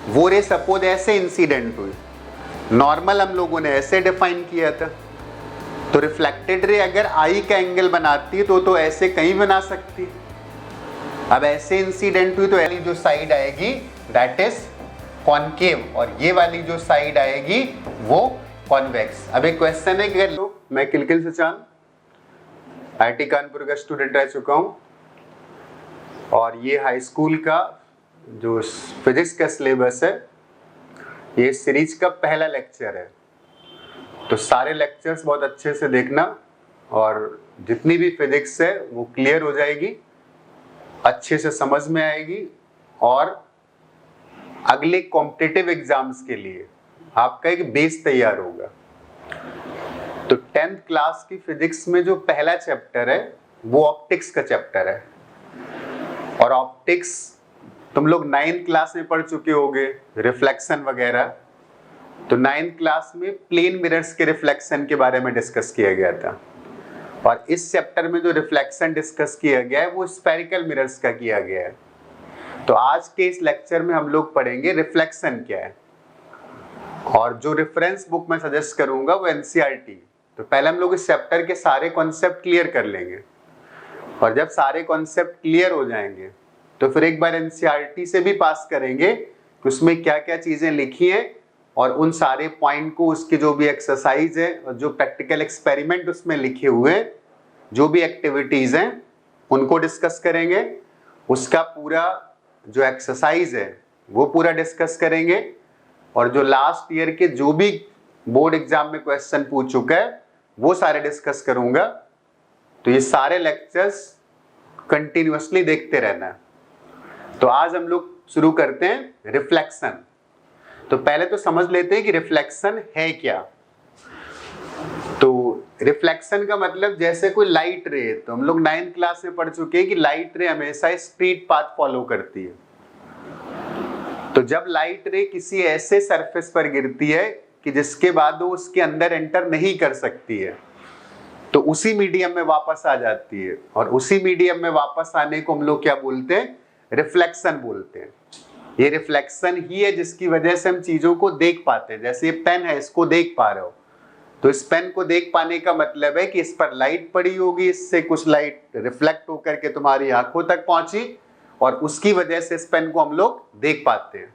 वो रे सपोज ऐसे इंसिडेंट हुई, नॉर्मल हम लोगों ने ऐसे डिफाइन किया था, तो रिफ्लेक्टेड रे अगर आई का एंगल बनाती तो ऐसे कहीं बना सकती। अब ऐसे इंसिडेंट हुई तो वाली जो साइड आएगी दैट इज कॉनकेव और ये वाली जो साइड आएगी वो कॉन्वेक्स। अब एक क्वेश्चन है कि अगर मैं किलकिल सचान IIT कानपुर का स्टूडेंट रह चुका हूं और ये हाई स्कूल का जो फिजिक्स का सिलेबस है ये सीरीज का पहला लेक्चर है, तो सारे लेक्चर्स बहुत अच्छे से देखना और जितनी भी फिजिक्स है वो क्लियर हो जाएगी, अच्छे से समझ में आएगी और अगले कॉम्पिटिटिव एग्जाम्स के लिए आपका एक बेस तैयार होगा। तो 10th क्लास की फिजिक्स में जो पहला चैप्टर है वो ऑप्टिक्स का चैप्टर है और ऑप्टिक्स तुम लोग 9th क्लास में पढ़ चुके होगे, रिफ्लेक्शन वगैरह। तो 9th क्लास में प्लेन मिरर्स के रिफ्लेक्शन के बारे में डिस्कस किया गया था और इस चैप्टर में जो रिफ्लेक्शन डिस्कस किया गया है वो स्फेरिकल मिरर्स का किया गया है। तो आज के इस लेक्चर में हम लोग पढ़ेंगे रिफ्लेक्शन क्या है और जो रेफरेंस बुक मैं सजेस्ट करूंगा वो NCERT। तो पहले हम लोग इस चैप्टर के सारे कॉन्सेप्ट क्लियर कर लेंगे और जब सारे कॉन्सेप्ट क्लियर हो जाएंगे तो फिर एक बार NCERT से भी पास करेंगे कि उसमें क्या क्या चीजें लिखी हैं और उन सारे पॉइंट को, उसके जो भी एक्सरसाइज है और जो प्रैक्टिकल एक्सपेरिमेंट उसमें लिखे हुए हैं, जो भी एक्टिविटीज हैं उनको डिस्कस करेंगे। उसका पूरा जो एक्सरसाइज है वो पूरा डिस्कस करेंगे और जो लास्ट ईयर के जो भी बोर्ड एग्जाम में क्वेश्चन पूछ चुका है वो सारे डिस्कस करूंगा। तो ये सारे लेक्चर्स कंटिन्यूअसली देखते रहना है। तो आज हम लोग शुरू करते हैं रिफ्लेक्शन। तो पहले तो समझ लेते हैं कि रिफ्लेक्शन है क्या। तो रिफ्लेक्शन का मतलब जैसे कोई लाइट रे, तो हम लोग 9th क्लास में पढ़ चुके हैं कि लाइट रे हमेशा स्ट्रेट पाथ फॉलो करती है। तो जब लाइट रे किसी ऐसे सरफेस पर गिरती है कि जिसके बाद वो उसके अंदर एंटर नहीं कर सकती है तो उसी मीडियम में वापस आ जाती है और उसी मीडियम में वापस आने को हम लोग क्या बोलते हैं, रिफ्लेक्शन बोलते हैं। ये रिफ्लेक्शन ही है जिसकी वजह से हम चीजों को देख पाते हैं। जैसे ये पेन है, इसको देख पा रहे हो, तो इस पेन को देख पाने का मतलब है कि इस पर लाइट पड़ी होगी, इससे कुछ लाइट रिफ्लेक्ट होकर के तुम्हारी आंखों तक पहुंची और उसकी वजह से इस पेन को हम लोग देख पाते हैं।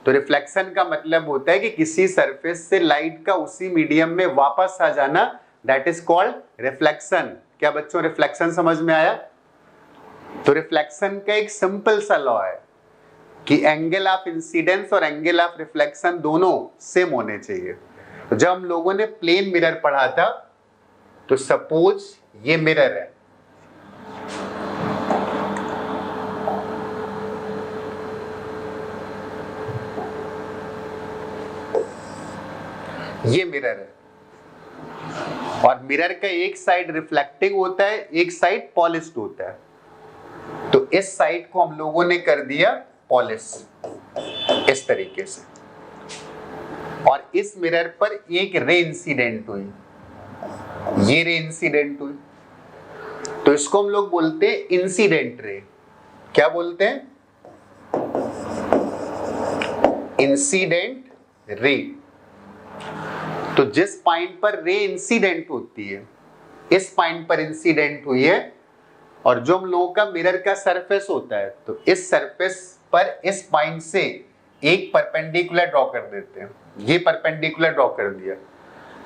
तो रिफ्लेक्शन का मतलब होता है कि किसी सरफेस से लाइट का उसी मीडियम में वापस आ जाना, दैट इज कॉल्ड रिफ्लेक्शन। क्या बच्चों रिफ्लेक्शन समझ में आया? तो रिफ्लेक्शन का एक सिंपल सा लॉ है कि एंगल ऑफ इंसिडेंस और एंगल ऑफ रिफ्लेक्शन दोनों सेम होने चाहिए। तो जब हम लोगों ने प्लेन मिरर पढ़ा था तो सपोज ये मिरर है, ये मिरर है और मिरर का एक साइड रिफ्लेक्टिंग होता है, एक साइड पॉलिश्ड होता है। तो इस साइड को हम लोगों ने कर दिया पॉलिश इस तरीके से और इस मिरर पर एक रे इंसिडेंट हुई, ये रे इंसिडेंट हुई, तो इसको हम लोग बोलते हैं इंसिडेंट रे। क्या बोलते हैं? Incident ray. तो जिस पॉइंट पर रे इंसिडेंट होती है, इस पॉइंट पर इंसिडेंट हुई है और जो हम लोगों का मिरर का सरफेस होता है तो इस सरफेस पर इस पॉइंट से एक परपेंडिकुलर ड्रॉ कर देते हैं। ये परपेंडिकुलर ड्रॉ कर दिया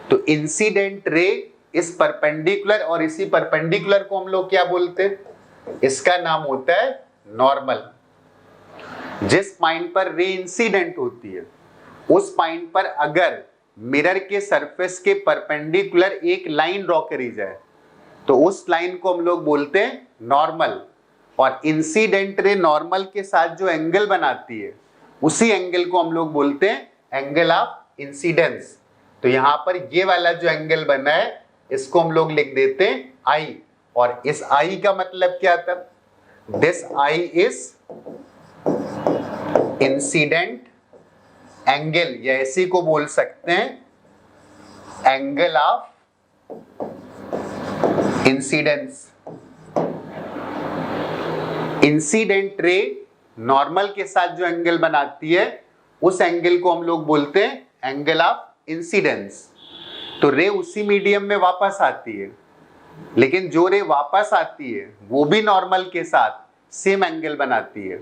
तो इंसिडेंट रे इस परपेंडिकुलर और इसी परपेंडिकुलर को हम लोग क्या बोलते हैं, इसका नाम होता है नॉर्मल। जिस पॉइंट पर रे इंसिडेंट होती है उस पॉइंट पर अगर मिरर के सरफेस के परपेंडिकुलर एक लाइन ड्रॉ करी जाए तो उस लाइन को हम लोग बोलते हैं नॉर्मल और इंसिडेंट रे नॉर्मल के साथ जो एंगल बनाती है उसी एंगल को हम लोग बोलते हैं एंगल ऑफ इंसिडेंस। तो यहां पर ये वाला जो एंगल बना है इसको हम लोग लिख देते हैं आई और इस आई का मतलब क्या था, this I is incident angle या इसी को बोल सकते हैं angle of incidence. Incident ray normal के साथ जो एंगल बनाती है उस एंगल को हम लोग बोलते हैं एंगल ऑफ इंसिडेंस। तो रे उसी मीडियम में वापस आती है, लेकिन जो रे वापस आती है वो भी नॉर्मल के साथ सेम एंगल बनाती है।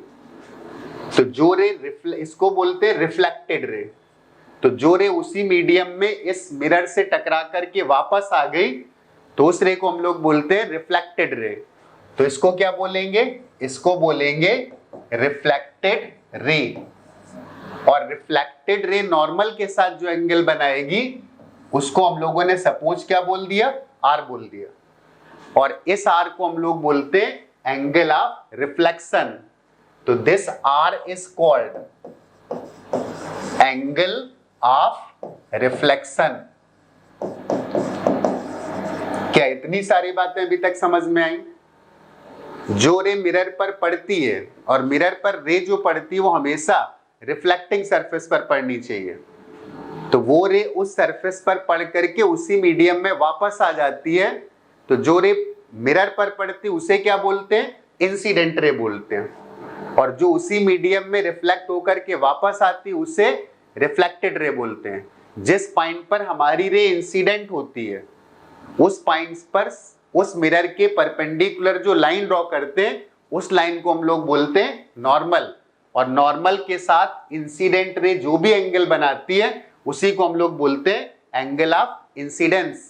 तो जो रे इसको बोलते हैं रिफ्लेक्टेड रे। तो जो रे उसी मीडियम में इस मिरर से टकरा करके वापस आ गई तो उस रे को हम लोग बोलते हैं रिफ्लेक्टेड रे। तो इसको क्या बोलेंगे? इसको बोलेंगे रिफ्लेक्टेड रे। और रिफ्लेक्टेड रे नॉर्मल के साथ जो एंगल बनाएगी उसको हम लोगों ने सपोज क्या बोल दिया? आर बोल दिया। और इस आर को हम लोग बोलते हैं एंगल ऑफ रिफ्लेक्शन। तो this are is called angle of reflection. क्या इतनी सारी बातें अभी तक समझ में आई? जो रे मिरर पर पड़ती है और मिरर पर रे जो पड़ती है वो हमेशा रिफ्लेक्टिंग सरफेस पर पड़नी चाहिए। तो वो रे उस सरफेस पर पड़ करके उसी मीडियम में वापस आ जाती है। तो जो रे मिरर पर पड़ती है उसे क्या बोलते हैं? इंसिडेंट रे बोलते हैं। और जो उसी मीडियम में रिफ्लेक्ट होकर के वापस आती है उसे रिफ्लेक्टेड रे बोलते हैं। जिस पॉइंट पर हमारी रे इंसिडेंट होती है उस पॉइंट पर उस मिरर के परपेंडिकुलर जो लाइन ड्रॉ करते हैं उस लाइन को हम लोग बोलते हैं नॉर्मल। और नॉर्मल के साथ इंसिडेंट रे जो भी एंगल बनाती है उसी को हम लोग बोलते हैं एंगल ऑफ इंसिडेंस।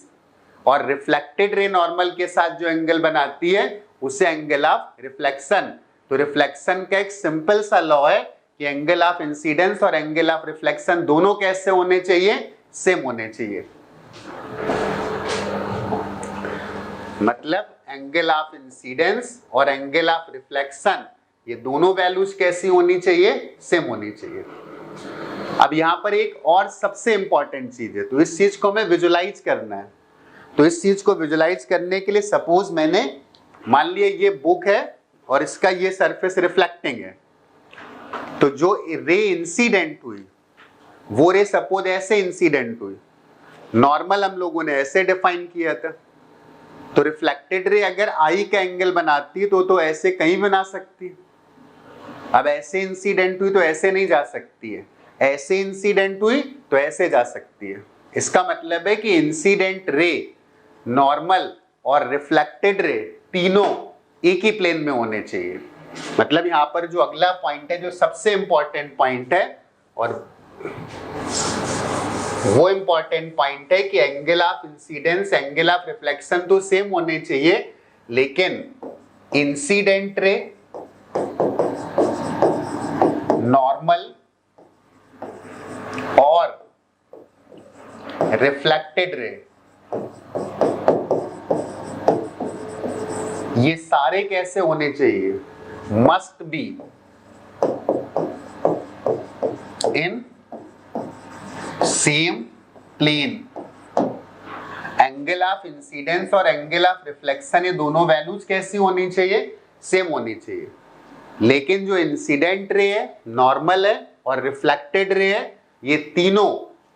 और रिफ्लेक्टेड रे नॉर्मल के साथ जो एंगल बनाती है उसे एंगल ऑफ रिफ्लेक्शन। तो रिफ्लेक्शन का एक सिंपल सा लॉ है कि एंगल ऑफ इंसिडेंस और एंगल ऑफ रिफ्लेक्शन दोनों कैसे होने चाहिए? सेम होने चाहिए। मतलब एंगल ऑफ इंसिडेंस और एंगल ऑफ रिफ्लेक्शन ये दोनों वैल्यूज कैसी होनी चाहिए? सेम होनी चाहिए। अब यहां पर एक और सबसे इंपॉर्टेंट चीज है, तो इस चीज को हमें विजुलाइज करना है। तो इस चीज को विजुलाइज करने के लिए सपोज मैंने मान लिया ये बुक है और इसका ये सरफेस रिफ्लेक्टिंग है। तो जो रे इंसिडेंट हुई वो रे सपोज ऐसे इंसिडेंट हुई। नॉर्मल हम लोगों ने ऐसे डिफाइन किया था। तो रिफ्लेक्टेड रे अगर आई का एंगल बनाती तो ऐसे कहीं बना सकती है। अब ऐसे इंसिडेंट हुई तो ऐसे नहीं जा सकती है, ऐसे इंसिडेंट हुई तो ऐसे जा सकती है। इसका मतलब है कि इंसिडेंट रे, नॉर्मल और रिफ्लेक्टेड रे तीनों एक ही प्लेन में होने चाहिए। मतलब यहां पर जो अगला पॉइंट है जो सबसे इंपॉर्टेंट पॉइंट है और वो इंपॉर्टेंट पॉइंट है कि angle of incidence angle of reflection तो सेम होने चाहिए, लेकिन इंसिडेंट रे, नॉर्मल और रिफ्लेक्टेड रे ये सारे कैसे होने चाहिए? Must be in same plane. Angle of incidence और एंगल ऑफ रिफ्लेक्शन ये दोनों वैल्यूज कैसी होनी चाहिए? सेम होनी चाहिए। लेकिन जो इंसिडेंट रे है, नॉर्मल है और रिफ्लेक्टेड रे है ये तीनों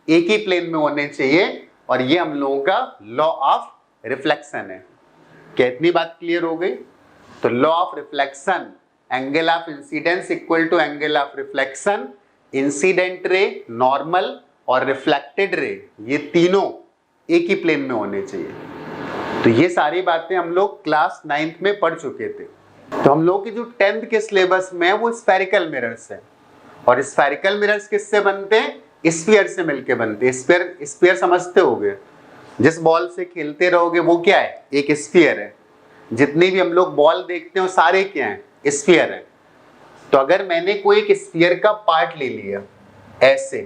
एक ही प्लेन में होने चाहिए। और ये हम लोगों का लॉ ऑफ रिफ्लेक्शन है। क्या इतनी बात क्लियर हो गई? तो law of reflection, angle of incidence equal to angle of reflection, incident ray, normal और रिफ्लेक्टेड रे ये तीनों एक ही प्लेन में होने चाहिए। तो ये सारी बातें हम लोग क्लास 9th में पढ़ चुके थे। तो हम लोग की जो 10th के सिलेबस में है वो स्फेरिकल मिरर्स है। और स्फेरिकल मिरर्स किससे बनते हैं? स्फीयर से मिलके बनते हैं। स्फीयर समझते होगे, जिस बॉल से खेलते रहोगे वो क्या है? एक स्फीयर है। जितनी भी हम लोग बॉल देखते हैं वो सारे क्या हैं? स्फीयर है। तो अगर मैंने कोई एक स्फीयर का पार्ट ले लिया ऐसे,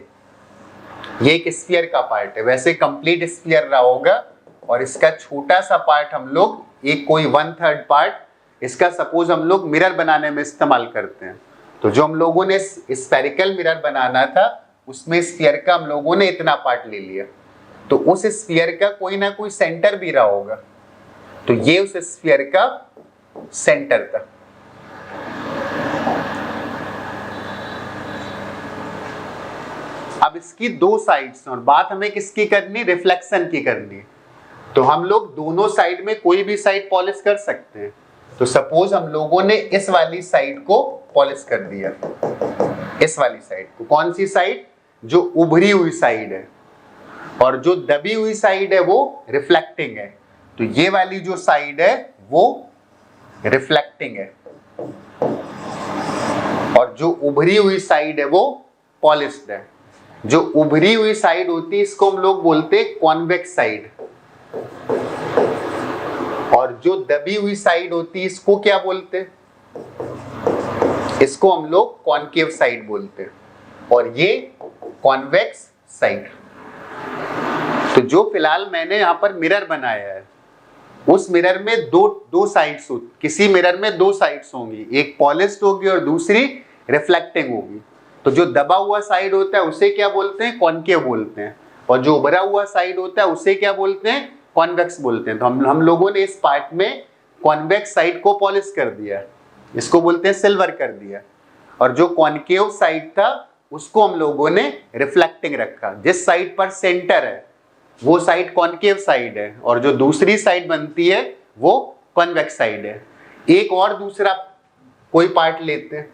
ये एक स्फीयर का पार्ट है, वैसे कंप्लीट स्फीयर रहा होगा और इसका छोटा सा पार्ट हम लोग एक कोई 1/3 पार्ट इसका सपोज हम लोग मिरर बनाने में इस्तेमाल करते हैं। तो जो हम लोगों ने स्फेरिकल मिरर बनाना था उसमें स्फीयर का हम लोगों ने इतना पार्ट ले लिया। तो उस स्फीयर का कोई ना कोई सेंटर भी रहा होगा। तो ये उस स्फीयर का सेंटर था। अब इसकी दो साइड्स और बात हमें किसकी करनी? रिफ्लेक्शन की करनी है। तो हम लोग दोनों साइड में कोई भी साइड पॉलिश कर सकते हैं। तो सपोज हम लोगों ने इस वाली साइड को पॉलिश कर दिया, इस वाली साइड को। कौन सी साइड? जो उभरी हुई साइड है, और जो दबी हुई साइड है वो रिफ्लेक्टिंग है। तो ये वाली जो साइड है वो रिफ्लेक्टिंग है, और जो उभरी हुई साइड है वो पॉलिश्ड है। जो उभरी हुई साइड होती है इसको हम लोग बोलते हैं कॉन्वेक्स साइड, और जो दबी हुई साइड होती है इसको क्या बोलते हैं? इसको हम लोग कॉनकेव साइड बोलते हैं, और ये कॉन्वेक्स साइड। तो जो फिलहाल मैंने यहां पर मिरर बनाया है, उस मिरर में दो साइड्स, किसी मिरर में दो साइड्स होंगी, एक पॉलिश्ड होगी और दूसरी रिफ्लेक्टिंग होगी। तो जो दबा हुआ साइड होता है उसे क्या बोलते हैं? कॉनकेव बोलते हैं, और जो उभरा हुआ साइड होता है उसे क्या बोलते हैं? कॉन्वेक्स बोलते हैं। तो हम लोगों ने इस पार्ट में कॉन्वेक्स साइड को पॉलिश कर दिया, इसको बोलते हैं सिल्वर कर दिया, और जो कॉनकेव साइड था उसको हम लोगों ने रिफ्लेक्टिंग रखा। जिस साइड पर सेंटर है वो साइड कॉनकेव साइड है, और जो दूसरी साइड बनती है वो कॉन्वेक्स साइड है। एक और दूसरा कोई पार्ट लेते हैं,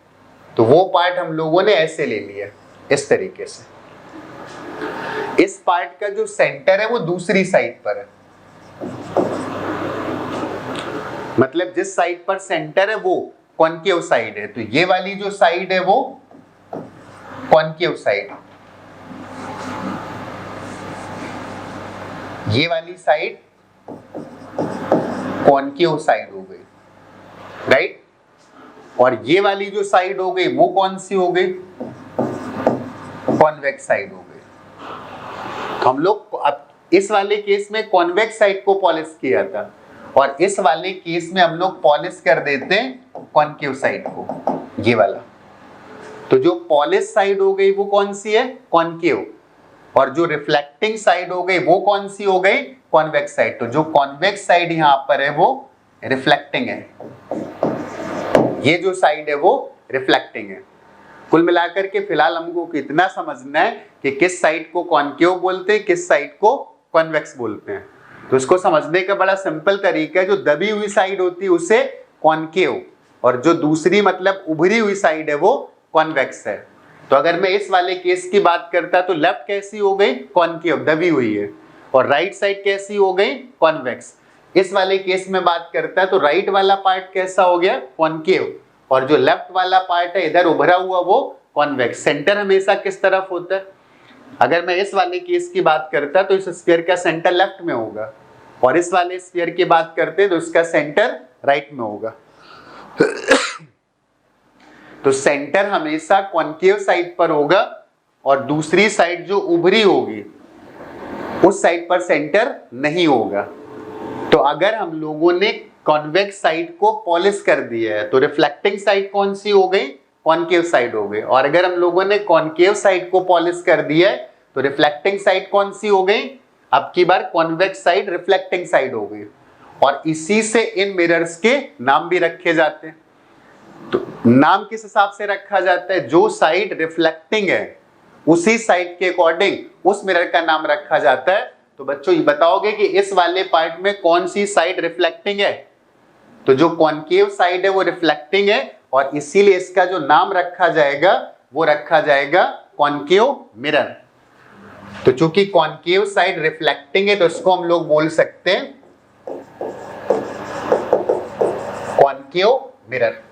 तो वो पार्ट हम लोगों ने ऐसे ले लिया, इस तरीके से। इस पार्ट का जो सेंटर है वो दूसरी साइड पर है, मतलब जिस साइड पर सेंटर है वो कॉनकेव साइड है। तो ये वाली जो साइड है वो कॉनकेव साइड, ये वाली साइड कॉनकेव साइड हो गई, राइट। और ये वाली जो साइड हो गई वो कौन सी हो गई? कॉन्वेक्स साइड हो गई। तो हम लोग अब इस वाले केस में कॉन्वेक्स साइड को पॉलिश किया था, और इस वाले केस में हम लोग पॉलिश कर देते हैं कॉनकेव साइड को, ये वाला। तो जो पॉलिश साइड हो गई वो कौन सी है? कॉनकेव, और जो रिफ्लेक्टिंग साइड हो गई वो कौन सी हो गई? Convex side. तो जो कॉन्वेक्स साइड यहां पर है वो रिफ्लेक्टिंग है, ये जो साइड है वो रिफ्लेक्टिंग है। कुल मिलाकर के फिलहाल हमको कितना समझना है कि किस साइड को कॉनकेव बोलते हैं, किस साइड को कॉन्वेक्स बोलते हैं। तो इसको समझने का बड़ा सिंपल तरीका है, जो दबी हुई साइड होती है उसे कॉनकेव, और जो दूसरी मतलब उभरी हुई साइड है वो कॉन्वेक्स है। तो अगर मैं इस वाले केस की बात करता तो लेफ्ट कैसी हो गई? कॉनकेव, दबी हुई है, और राइट साइड कैसी हो गई? कॉन्वेक्स। इस वाले केस में बात करता है तो राइट वाला पार्ट कैसा हो गया? कॉनकेव, और जो लेफ्ट वाला पार्ट है इधर उभरा हुआ वो कॉन्वेक्स। सेंटर हमेशा किस तरफ होता है? अगर मैं इस वाले केस की बात करता तो इस स्फीयर का सेंटर लेफ्ट में होगा, और इस वाले स्फीयर की बात करते तो इसका सेंटर राइट में होगा। तो सेंटर हमेशा कॉनकेव साइड पर होगा, और दूसरी साइड जो उभरी होगी उस साइड पर सेंटर नहीं होगा। तो अगर हम लोगों ने कॉन्वेक्स साइड को पॉलिश कर दिया है तो रिफ्लेक्टिंग साइड कौन सी हो गई? कॉनकेव साइड हो गई। और अगर हम लोगों ने कॉनकेव साइड को पॉलिश कर दिया है तो रिफ्लेक्टिंग साइड कौन सी हो गई? अब की बार कॉन्वेक्स साइड रिफ्लेक्टिंग साइड हो गई। और इसी से इन मिरर्स के नाम भी रखे जाते हैं। तो नाम किस हिसाब से रखा जाता है? जो साइड रिफ्लेक्टिंग है उसी साइड के अकॉर्डिंग उस मिरर का नाम रखा जाता है। तो बच्चों ये बताओगे कि इस वाले पार्ट में कौन सी साइड रिफ्लेक्टिंग है? तो जो कॉनकेव साइड है वो रिफ्लेक्टिंग है, और इसीलिए इसका जो नाम रखा जाएगा वो रखा जाएगा कॉनकेव मिरर। तो चूंकि कॉनकेव साइड रिफ्लेक्टिंग है तो इसको हम लोग बोल सकते हैं कॉनकेव मिरर।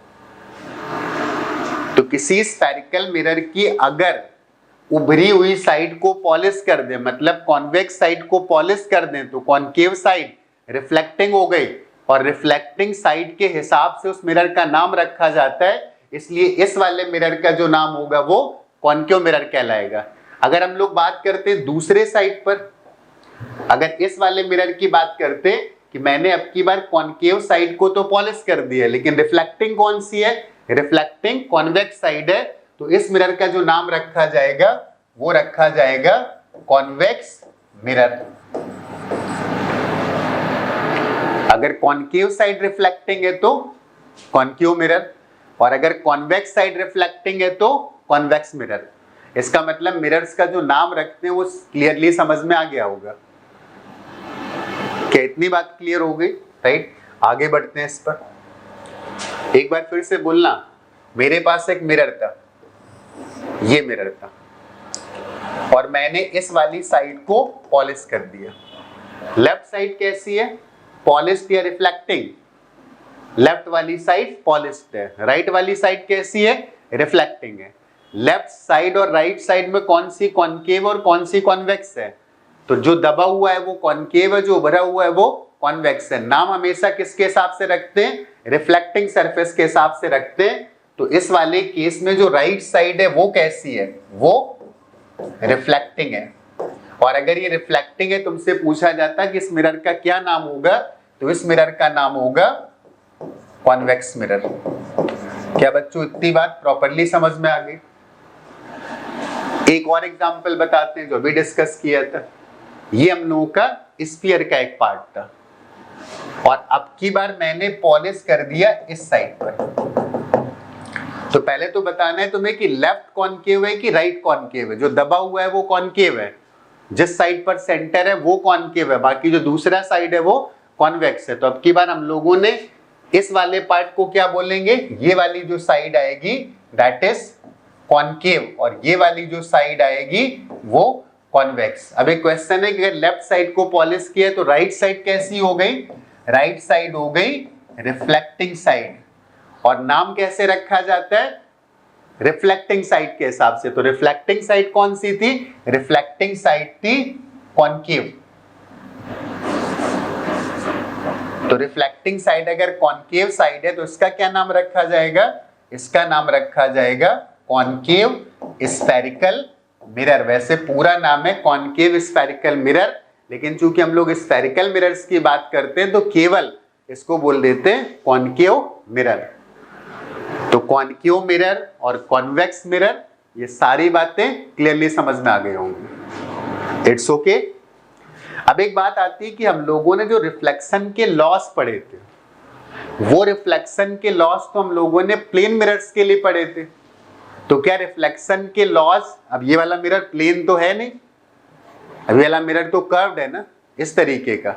तो किसी स्फेरिकल मिरर की अगर उभरी हुई साइड को पॉलिश कर दें, मतलब कॉन्वेक्स साइड को पॉलिश कर दें, तो कॉनकेव साइड रिफ्लेक्टिंग हो गई, और रिफ्लेक्टिंग साइड के हिसाब से उस मिरर का नाम रखा जाता है। इसलिए इस वाले मिरर का जो नाम होगा वो कॉनकेव मिरर कहलाएगा। अगर हम लोग बात करते हैं दूसरे साइड पर, अगर इस वाले मिरर की बात करते कि मैंने अब की बार कॉनकेव साइड को तो पॉलिश कर दिया, लेकिन रिफ्लेक्टिंग कौन सी है? रिफ्लेक्टिंग कॉन्वेक्स साइड है, तो इस मिरर का जो नाम रखा जाएगा वो रखा जाएगा कॉन्वेक्स मिरर। अगर कॉनकेव साइड रिफ्लेक्टिंग है तो कॉनकेव मिरर, और अगर कॉन्वेक्स साइड रिफ्लेक्टिंग है तो कॉन्वेक्स मिरर। इसका मतलब मिरर्स का जो नाम रखते हैं वो क्लियरली समझ में आ गया होगा। क्या इतनी बात क्लियर हो गई? राइट, आगे बढ़ते हैं इस पर। एक बार फिर से बोलना, मेरे पास एक मिरर था, ये मिरर था और मैंने इस वाली साइड को पॉलिश कर दिया। लेफ्ट साइड कैसी है? पॉलिश्ड या रिफ्लेक्टिंग? लेफ्ट वाली साइड पॉलिश्ड है, राइट वाली साइड कैसी है? रिफ्लेक्टिंग है। लेफ्ट साइड और राइट साइड में कौन सी कॉनकेव और कौन सी कॉन्वेक्स है? तो जो दबा हुआ है वो कॉनकेव है, जो उभरा हुआ है वो कॉन्वेक्स है। नाम हमेशा किसके हिसाब से रखते हैं? रिफ्लेक्टिंग सरफेस के हिसाब से रखते हैं। तो इस वाले केस में जो राइट साइड है वो कैसी है? वो रिफ्लेक्टिंग है। और अगर ये रिफ्लेक्टिंग है, तुमसे पूछा जाता कि इस मिरर का क्या नाम होगा, तो इस मिरर का नाम होगा कॉन्वेक्स मिरर। क्या बच्चों इतनी बात प्रॉपर्ली समझ में आ गई? एक और एग्जांपल बताते हैं जो भी डिस्कस किया था। ये हम लोगों का स्फीयर का एक पार्ट था और अब की बार मैंने पॉलिश कर दिया इस साइड पर। तो पहले तो बताना है तुम्हें कि लेफ्ट कॉनकेव है कि राइट कॉनकेव है। जो दबा हुआ है वो कॉनकेव है, जिस साइड पर सेंटर है वो कॉनकेव है, बाकी जो दूसरा साइड है वो कॉन्वेक्स है। तो अब की बार हम लोगों ने इस वाले पार्ट को क्या बोलेंगे? ये वाली जो साइड आएगी दैट इज कॉनकेव और ये वाली जो साइड आएगी वो कॉन्वेक्स। अब एक क्वेश्चन है कि अगर लेफ्ट साइड को पॉलिश किया तो राइट साइड कैसी हो गई? राइट साइड हो गई रिफ्लेक्टिंग साइड। और नाम कैसे रखा जाता है? रिफ्लेक्टिंग साइड के हिसाब से। तो रिफ्लेक्टिंग साइड कौन सी थी? रिफ्लेक्टिंग साइड थी कॉनकेव। तो रिफ्लेक्टिंग साइड अगर कॉनकेव साइड है तो इसका क्या नाम रखा जाएगा? इसका नाम रखा जाएगा कॉनकेव स्फेरिकल मिरर। वैसे पूरा नाम है कॉनकेव स्फेरिकल मिरर, लेकिन चूंकि हम लोग स्फेरिकल मिरर्स की बात करते हैं तो केवल इसको बोल देते हैं कॉनकेव मिरर। तो कॉनकेव मिरर और कॉन्वेक्स मिरर, ये सारी बातें क्लियरली समझ में आ गई होंगी। It's okay. अब एक बात आती है कि हम लोगों ने जो रिफ्लेक्शन के लॉस पढ़े थे, वो रिफ्लेक्शन के लॉस तो हम लोगों ने प्लेन मिरर्स के लिए पढ़े थे। तो क्या रिफ्लेक्शन के लॉस, अब ये वाला मिरर प्लेन तो है नहीं, अब ये वाला मिरर तो कर्व्ड है ना, इस तरीके का।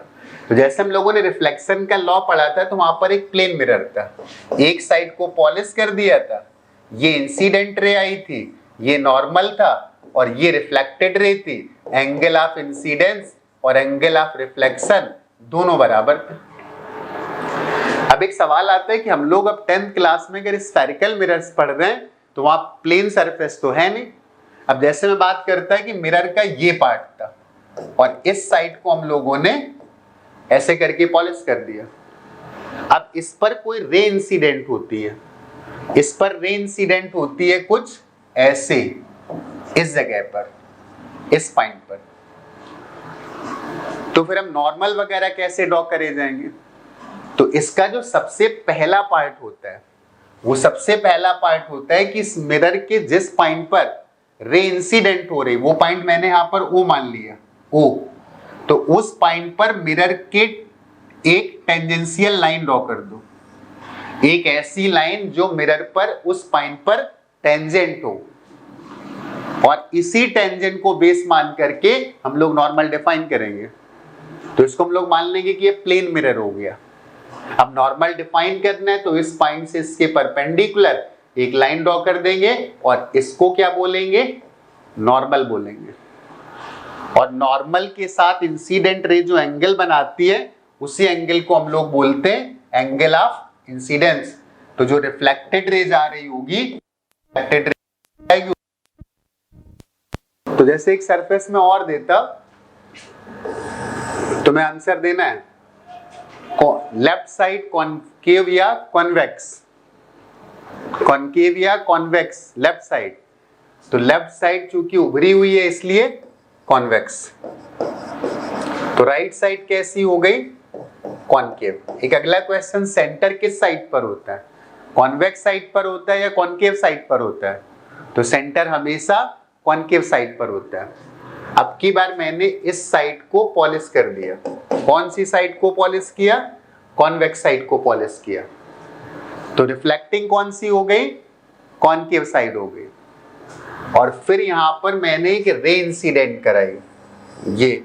तो जैसे हम लोगों ने रिफ्लेक्शन का लॉ पढ़ा था तो वहां पर एक प्लेन मिरर था, एक साइड को पॉलिश कर दिया था, ये इंसिडेंट रे आई थी, ये नॉर्मल था और ये रिफ्लेक्टेड रे थी। एंगल ऑफ इंसिडेंस और एंगल ऑफ रिफ्लेक्शन दोनों बराबर थे। अब एक सवाल आता है कि हम लोग अब 10th क्लास में अगर स्फेरिकल मिरर्स पढ़ रहे हैं तो वहां प्लेन सरफेस तो है नहीं। अब जैसे मैं बात करता है कि मिरर का ये पार्ट था और इस साइड को हम लोगों ने ऐसे करके पॉलिश कर दिया। अब इस पर कोई रे इंसिडेंट होती है, इस पर रे इंसिडेंट होती है कुछ ऐसे, इस जगह पर, इस पॉइंट पर। तो फिर हम नॉर्मल वगैरह कैसे ड्रॉ करे जाएंगे? तो इसका जो सबसे पहला पार्ट होता है, वो सबसे पहला पार्ट होता है कि इस मिरर के जिस पॉइंट पर रे इंसिडेंट हो रही, वो पॉइंट मैंने यहां पर O मान लिया, O। तो उस पॉइंट पर मिरर के एक टेंजेंशियल लाइन ड्रॉ कर दो, एक ऐसी लाइन जो मिरर पर उस पॉइंट पर टेंजेंट हो, और इसी टेंजेंट को बेस मान करके हम लोग नॉर्मल डिफाइन करेंगे। तो इसको हम लोग मान लेंगे कि ये प्लेन मिरर हो गया। अब नॉर्मल डिफाइन करना है तो इस पॉइंट से इसके परपेंडिकुलर एक लाइन ड्रॉ कर देंगे और इसको क्या बोलेंगे? नॉर्मल बोलेंगे। और नॉर्मल के साथ इंसिडेंट रे जो एंगल बनाती है उसी एंगल को हम लोग बोलते हैं एंगल ऑफ इंसिडेंस। तो जो रिफ्लेक्टेड रेज आ रही होगी, रिफ्लेक्टेड रे आएगी। तो जैसे एक सरफेस में और देता, तुम्हें आंसर देना है लेफ्ट साइड कॉनकेव या कॉन्वेक्स, कॉनकेव या कॉन्वेक्स, लेफ्ट साइड। तो लेफ्ट साइड चूंकि उभरी हुई है इसलिए कॉन्वेक्स। तो राइट साइड कैसी हो गई? कॉनकेव। एक अगला क्वेश्चन, सेंटर किस साइड पर होता है? कॉन्वेक्स साइड पर होता है या कॉनकेव साइड पर होता है? तो सेंटर हमेशा कॉनकेव साइड पर होता है। अब की बार मैंने इस साइड को पॉलिश कर दिया। कौन सी साइड को पॉलिश किया? कॉन्वेक्स साइड को पॉलिश किया। तो रिफ्लेक्टिंग कौन सी हो गई? कॉनकेव साइड हो गई। और फिर यहां पर मैंने एक रे इंसिडेंट कराई, ये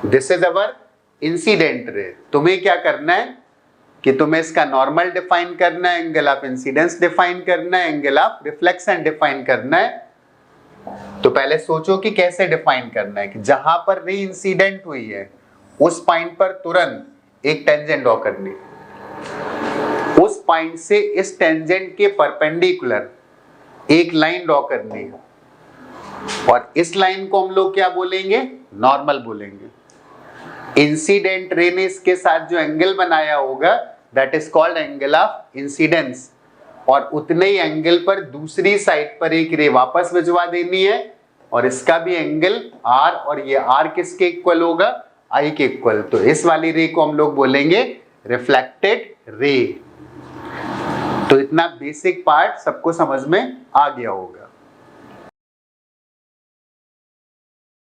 this is our incident ray. तुम्हें क्या करना है कि तुम्हें इसका नॉर्मल डिफाइन करना है, एंगल ऑफ इंसिडेंस डिफाइन करना है, एंगल ऑफ रिफ्लेक्शन डिफाइन करना है। तो पहले सोचो कि कैसे डिफाइन करना है कि जहां पर रे इंसिडेंट हुई है उस पॉइंट पर तुरंत एक टेंजेंट ड्रॉ करनी है, उस पॉइंट से इस टेंजेंट के परपेंडिकुलर एक लाइन ड्रॉ करनी है, और इस लाइन को हम लोग क्या बोलेंगे, नॉर्मल बोलेंगे। इंसिडेंट रे ने इसके साथ जो एंगल बनाया होगा that is called angle of incidence, और उतने ही एंगल पर दूसरी साइड पर एक रे वापस भिजवा देनी है, और इसका भी एंगल आर, और ये आर किसके इक्वल होगा, आई के इक्वल। तो इस वाली रे को हम लोग बोलेंगे रिफ्लेक्टेड रे। तो इतना बेसिक पार्ट सबको समझ में आ गया होगा।